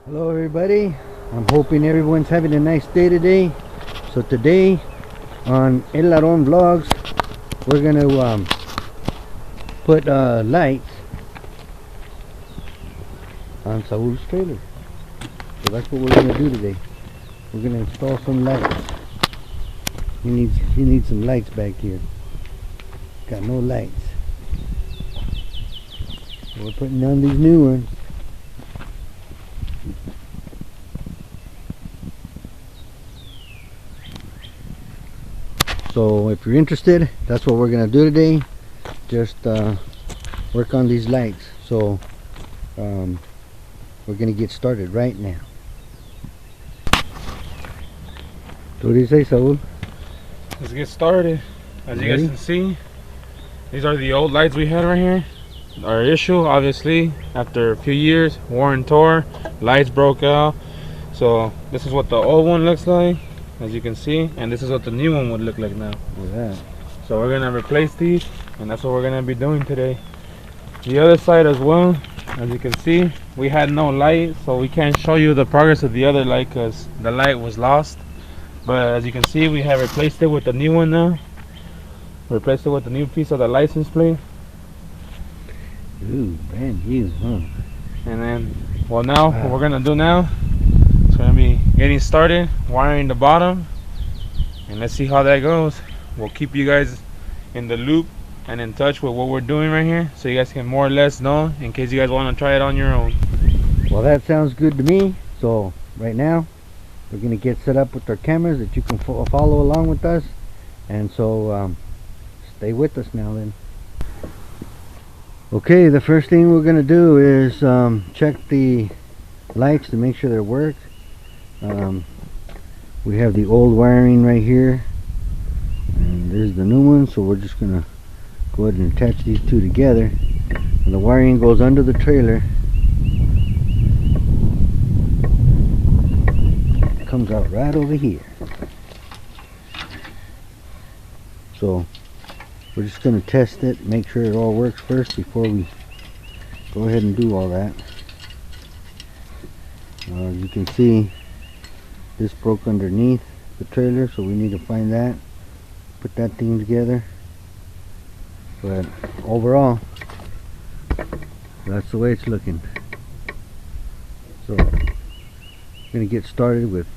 Hello everybody, I'm hoping everyone's having a nice day today. So today on El Aaron Vlogs, we're gonna put lights on Saul's trailer. So that's what we're gonna do today. We're gonna install some lights. He needs some lights back here. Got no lights. So we're putting on these new ones. So if you're interested, that's what we're gonna do today. Just work on these lights. So we're gonna get started right now. So what do you say, Saul? Let's get started. As you guys can see, these are the old lights we had right here. Our issue, obviously, after a few years, wore and tore, lights broke out. So this is what the old one looks like, as you can see, and this is what the new one would look like now. Look at that. So we're gonna replace these, and that's what we're gonna be doing today. The other side as well, as you can see, we had no light, so we can't show you the progress of the other light because the light was lost. But as you can see, we have replaced it with the new one now. Replaced it with the new piece of the license plate. Ooh, brand new, huh? And then, well, now what we're gonna do now, it's gonna be getting started, wiring the bottom, and let's see how that goes. We'll keep you guys in the loop and in touch with what we're doing right here, so you guys can more or less know in case you guys want to try it on your own. Well, that sounds good to me. So right now we're gonna get set up with our cameras that you can follow along with us, and so stay with us now then. Okay, the first thing we're gonna do is check the lights to make sure they work. We have the old wiring right here, and there's the new one, so we're just gonna go ahead and attach these two together, and the wiring goes under the trailer. It comes out right over here. So we're just going to test it, make sure it all works first before we go ahead and do all that. You can see this broke underneath the trailer, so we need to find that, put that thing together. But overall, that's the way it's looking. So I'm going to get started with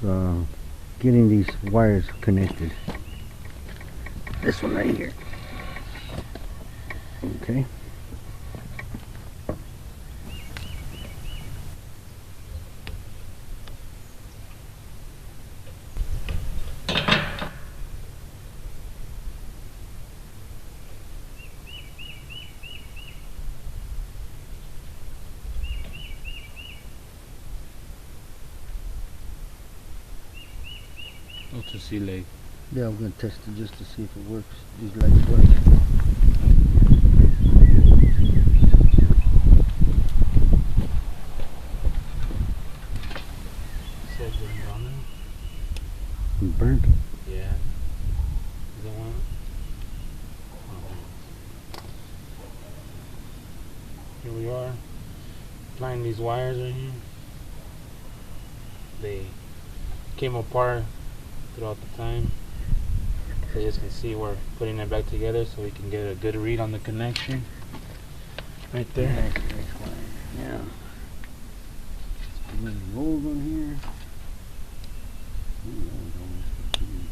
getting these wires connected. This one right here. Okay. To see, like, Yeah, I'm going to test it just to see if it works. These lights work. Burnt? Yeah. Is that one? Here we are, applying these wires right here. They came apart throughout the time. So you guys can see we're putting it back together so we can get a good read on the connection. Right there. Yeah. A little rolls on here. Ooh, that was almost complete.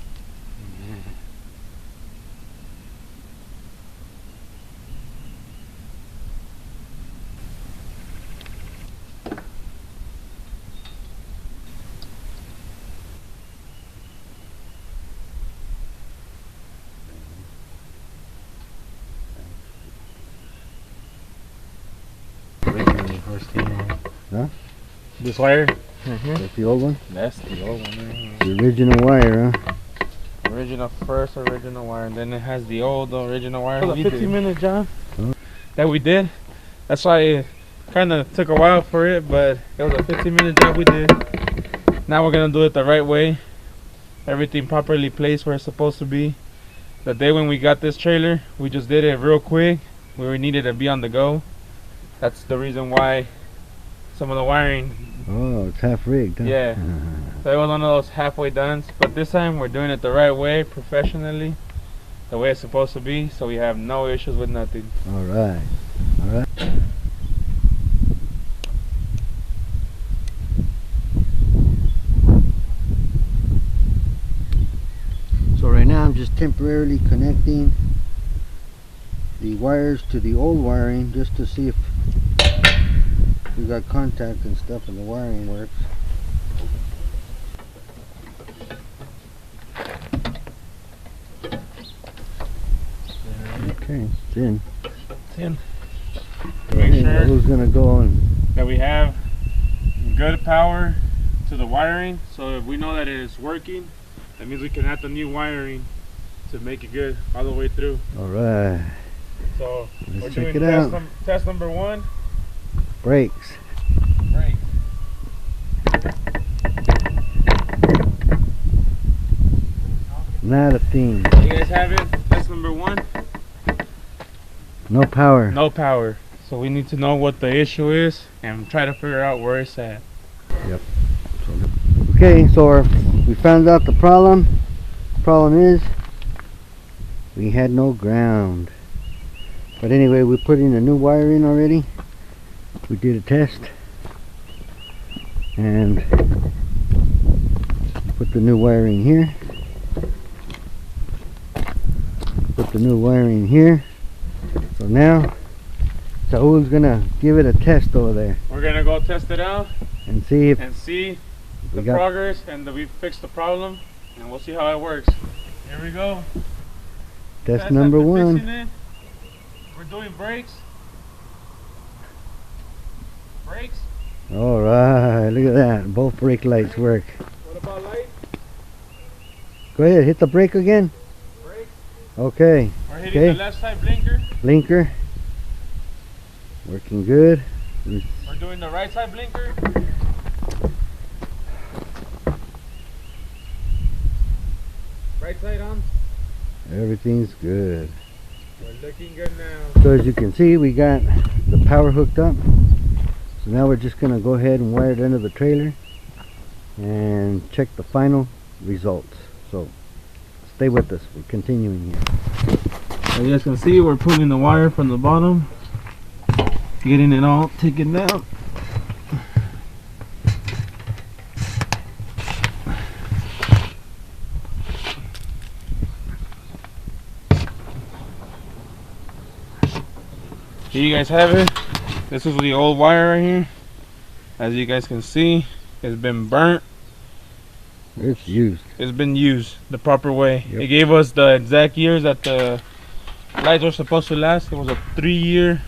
Yeah. First came on. Huh? This wire? That's the old one? That's the old one right here. The original wire, huh? Original wire, and then it has the old original wire. Oh, The 15-minute job Huh? that we did. That's why it kind of took a while for it, but it was a 15-minute job we did. Now we're gonna do it the right way. Everything properly placed where it's supposed to be. The day when we got this trailer, we just did it real quick. We needed to be on the go. That's the reason why some of the wiring Oh, it's half rigged, huh? Yeah. So it was one of those halfway done, but this time we're doing it the right way, professionally, the way it's supposed to be, so we have no issues with nothing. All right. All right. So right now I'm just temporarily connecting the wires to the old wiring just to see if we got contact and stuff and the wiring works. Okay, it's in. It's in. Make sure who's gonna go on that we have good power to the wiring, so if we know that it is working, that means we can add the new wiring to make it good all the way through. All right. So let's we're check doing it out. Test number 1. Brakes. Brakes. Not a thing. You guys have it? Test number 1. No power. No power. So we need to know what the issue is and try to figure out where it's at. Yep. Okay, so we found out the problem. Problem is we had no ground. But anyway, we put in a new wire in already. We did a test and put the new wiring here. Put the new wiring here. So now Saul's gonna give it a test over there. We're gonna go test it out and see if the progress and that we fixed the problem, and we'll see how it works. Here we go. Test number 1. We're doing brakes. Brakes. All right, look at that. Both brake lights work. What about lights? Go ahead, hit the brake again. Brake. Okay. We're hitting the left side blinker. Blinker. Working good. We're doing the right side blinker. Right side on. Everything's good. We're looking good now. So as you can see, we got the power hooked up. So now we're just going to go ahead and wire it under the trailer and check the final results. So stay with us. We're continuing here. As you guys can see, we're pulling the wire from the bottom, getting it all taken down. Here you guys have it. This is the old wire right here. As you guys can see, it's been burnt. It's used. It's been used the proper way. Yep. It gave us the exact years that the lights were supposed to last. It was a 3-year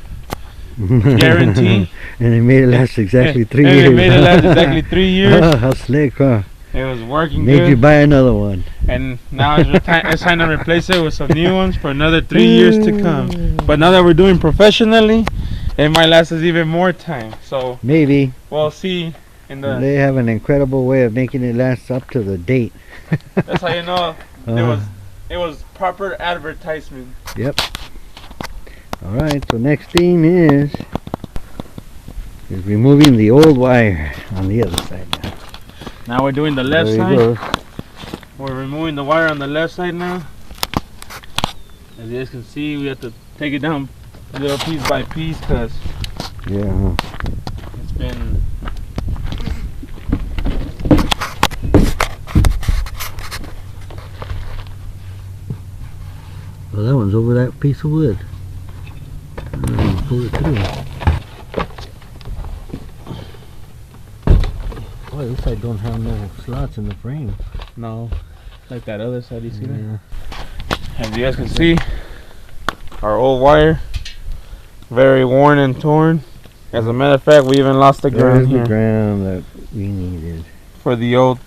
guarantee. And it made it last exactly 3 years. It made it last exactly 3 years. How slick, huh? It was working Made good. you buy another one. And now it's time to replace it with some new ones for another 3 years to come. But now that we're doing professionally, it might last us even more time. So maybe we'll see. They have an incredible way of making it last up to the date. That's how you know it was proper advertisement. Yep. All right. So next thing is removing the old wire on the other side now. Now we're doing the left side. We're removing the wire on the left side now. As you guys can see, we have to take it down little piece by piece because it's been well, that one's over that piece of wood. Pull it through. Oh, this side don't have no slots in the frame. no, like that other side. You see that? As you guys can see, our old wire, very worn and torn. As a matter of fact, we even lost the ground here. The ground that we needed For the old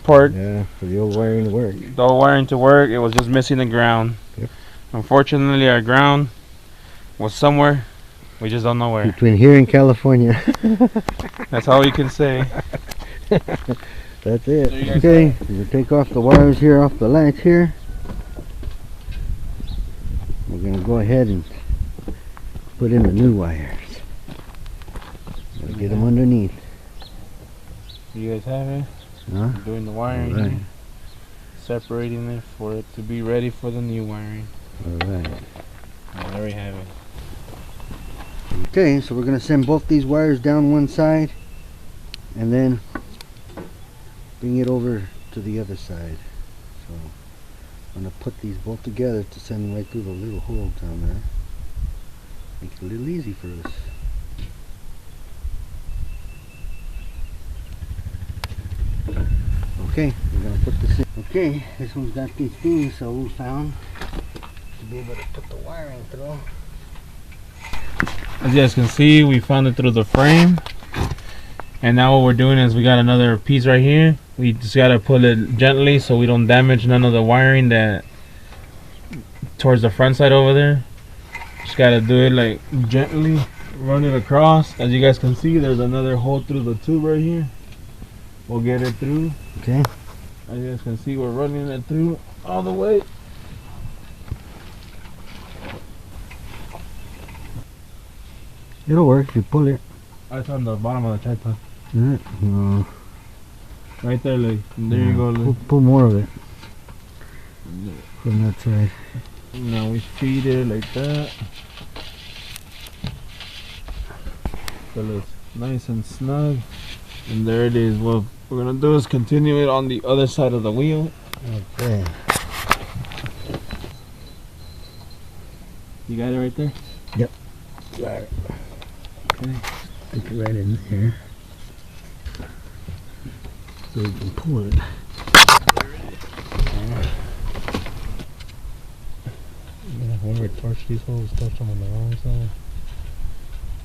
part. Yeah, for the old wiring to work. The old wiring to work, it was just missing the ground. Yep. Unfortunately, our ground was somewhere. We just don't know where. Between here and California. That's all we can say. That's it. Okay, we'll take off the wires here off the lights here. We're going to go ahead and put in the new wires. Gotta get them underneath. You guys have it? Huh? We're doing the wiring All right. here. Separating it for it to be ready for the new wiring. Alright. And there we have it. Okay, so we're going to send both these wires down one side and then bring it over to the other side. So I'm going to put these both together to send right through the little hole down there. Make it a little easy for us. Okay, we're going to put this in. Okay, this one's got these things Saul found to be able to put the wiring through. As you guys can see, we found it through the frame. And now what we're doing is we got another piece right here. We just got to pull it gently so we don't damage none of the wiring that towards the front side over there. Just got to do it like gently, run it across. As you guys can see, there's another hole through the tube right here. We'll get it through. Okay. As you guys can see, we're running it through all the way. It'll work if you pull it. It's on the bottom of the tripod. No. Right there, like, there you go. Like. Pull more of it from that side. Now we feed it like that. So it's nice and snug. And there it is. What we're gonna do is continue it on the other side of the wheel. Okay. You got it right there? Yep. Got it. Okay. Stick it right in there. So we can pull it. Yeah, when we torch these holes, torch them on the wrong side.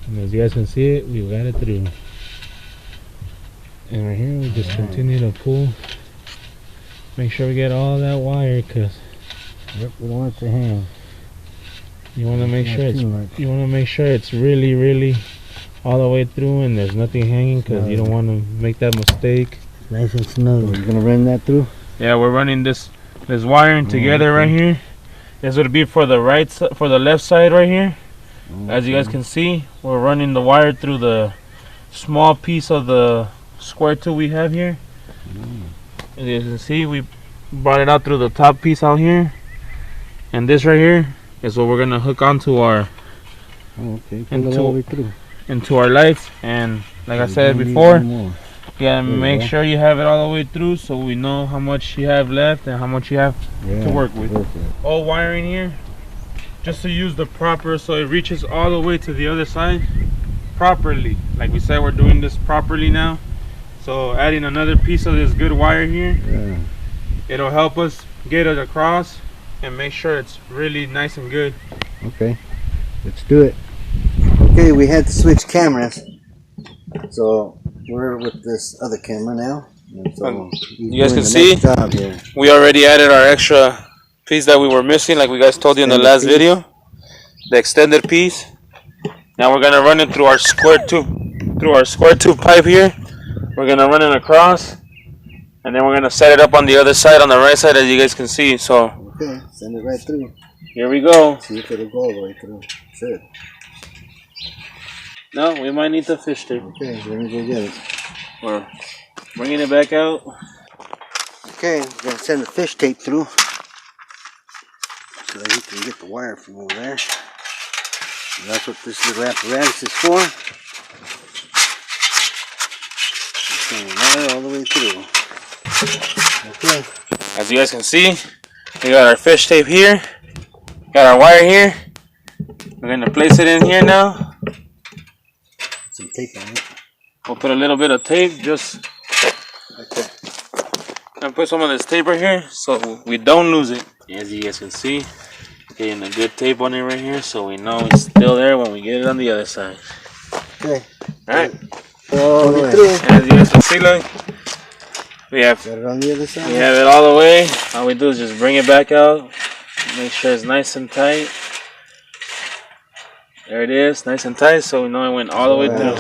And as you guys can see it, we got it through. And right here, we just continue to pull. Make sure we get all that wire, cause we don't want it to hang. You want to make sure it's really all the way through, and there's nothing hanging, cause you don't want to make that mistake. Nice and snug. We're gonna run that through. Yeah, we're running this wiring together right here. This would be for the left side right here. As you guys can see, we're running the wire through the small piece of the square tube we have here. As you can see, we brought it out through the top piece out here, and this right here is what we're gonna hook onto our into our lights. And like I said before, you gotta make sure you have it all the way through so we know how much you have left and how much you have to work with. All wiring here, just to use the proper, so it reaches all the way to the other side properly. Like we said, we're doing this properly now. So adding another piece of this good wire here, it'll help us get it across and make sure it's really nice and good. Okay, let's do it. Okay, we had to switch cameras, so we're with this other camera now. So you guys can see we already added our extra piece that we were missing, like we guys told you in the last video, the extended piece. Now we're gonna run it through our square tube pipe here. We're gonna run it across, and then we're gonna set it up on the other side, on the right side, as you guys can see. So okay, send it right through. Here we go. See if it'll go all the way through. Should. No, we might need the fish tape. Okay, let me go get it. We're bringing it back out. Okay, we're gonna send the fish tape through so that he can get the wire from over there. And that's what this little apparatus is for. Send the wire all the way through. Okay. As you guys can see, we got our fish tape here. Got our wire here. We're gonna place it in here now. Put some tape on it. We'll put a little bit of tape, just okay. And put some of this tape right here so we don't lose it. As you guys can see, getting a good tape on it right here so we know it's still there when we get it on the other side. Okay. Alright. As you guys can see, look, we have got it on the other side. We have it all the way. All we do is just bring it back out. Make sure it's nice and tight. There it is, nice and tight, so we know it went all the way through.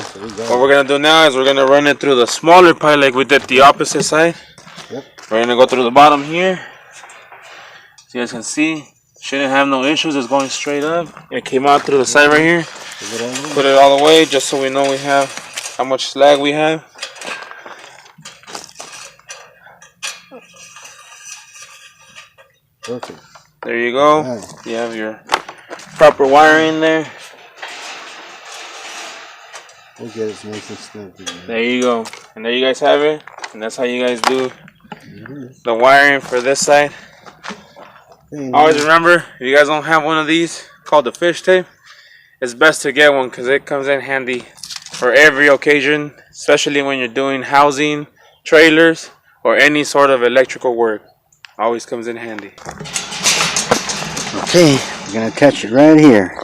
What we're gonna do now is we're gonna run it through the smaller pipe like we did the opposite side. Yep. We're gonna go through the bottom here. So you guys can see, shouldn't have no issues. It's going straight up. It came out through the side right here. Put it all the way, just so we know we have how much slag we have. Perfect. There you go. Right. You have your proper wiring there. We'll get it nice and snug. There you go. And there you guys have it. And that's how you guys do The wiring for this side. Always remember, if you guys don't have one of these called the fish tape, it's best to get one because it comes in handy for every occasion, especially when you're doing housing, trailers, or any sort of electrical work. Always comes in handy. Okay, we're going to attach it right here.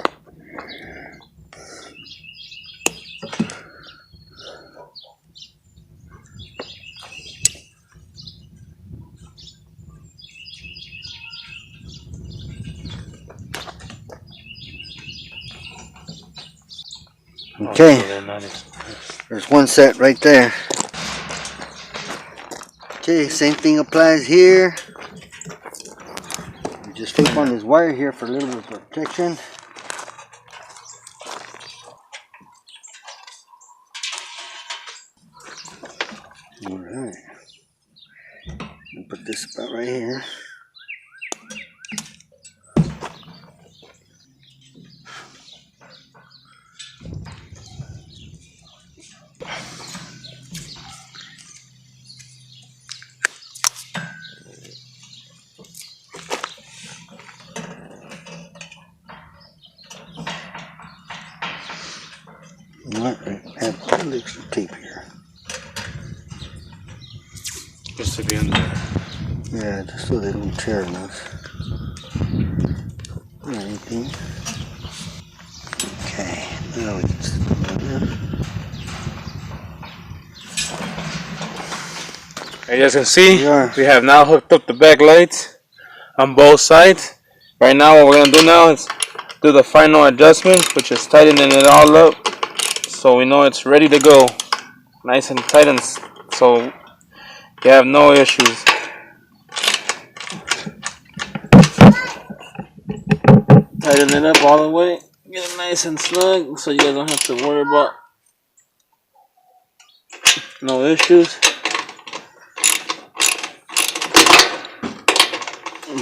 Okay, there's one set right there. Okay, same thing applies here. You just tape on this wire here for a little bit of protection. Alright. Put this about right here. Alright, have two licks of tape here. Just to be in there. Yeah, just so they don't tear enough. Or anything. Okay, now we can sit down there. As you guys can see, We we have now hooked up the back lights on both sides. Right now, what we're going to do now is do the final adjustment, which is tightening it all up so we know it's ready to go. Nice and tight, and so you have no issues. Tighten it up all the way, get it nice and snug so you guys don't have to worry about no issues.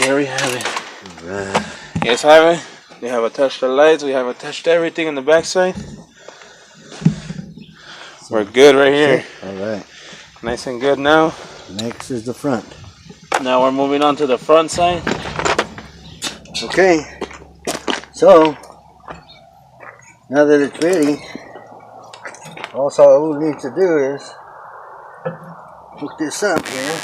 There we have it. Right. Yes, have it. We have attached the lights. We have attached everything in the back side. We're good right here. Alright. Nice and good now. Next is the front. Now we're moving on to the front side. Okay. So, now that it's ready, all we need to do is hook this up here.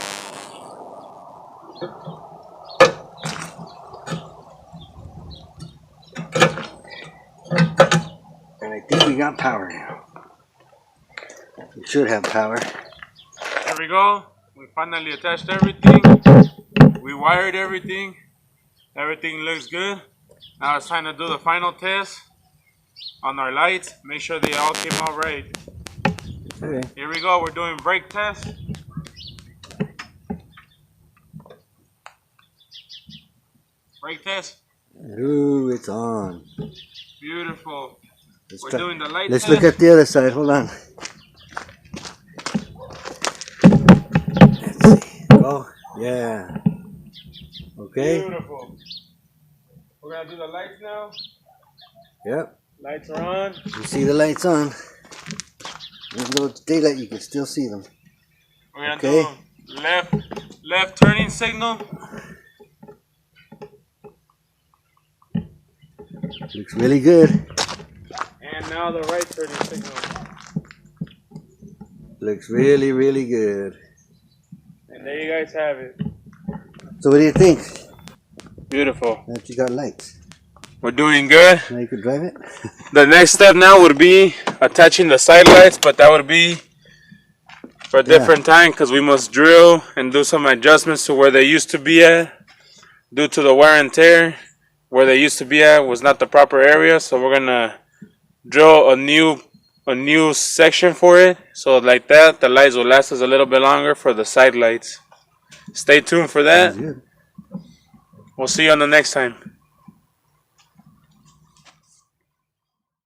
And I think we got power now. We should have power. There we go. We finally attached everything. We wired everything. Everything looks good. Now it's time to do the final test on our lights. Make sure they all came out right. Okay. Here we go. We're doing brake test. Brake test. Ooh, it's on. Beautiful. We're doing the light Let's test. look at the other side. Hold on. Let's see. Oh, yeah. Okay. Beautiful. We're going to do the lights now. Yep. Lights are on. You see the lights on. Even though it's daylight, you can still see them. We're going to do left turning signal. Looks really good. And now the right turning signal. Looks really, really good. And there you guys have it. So what do you think? Beautiful. Now that you got lights. We're doing good. Now you can drive it? The next step now would be attaching the side lights, but that would be for a different time because we must drill and do some adjustments to where they used to be at due to the wear and tear. Where they used to be at was not the proper area, so we're gonna drill a new section for it. So like that, the lights will last us a little bit longer for the side lights. Stay tuned for that. Good. We'll see you on the next time.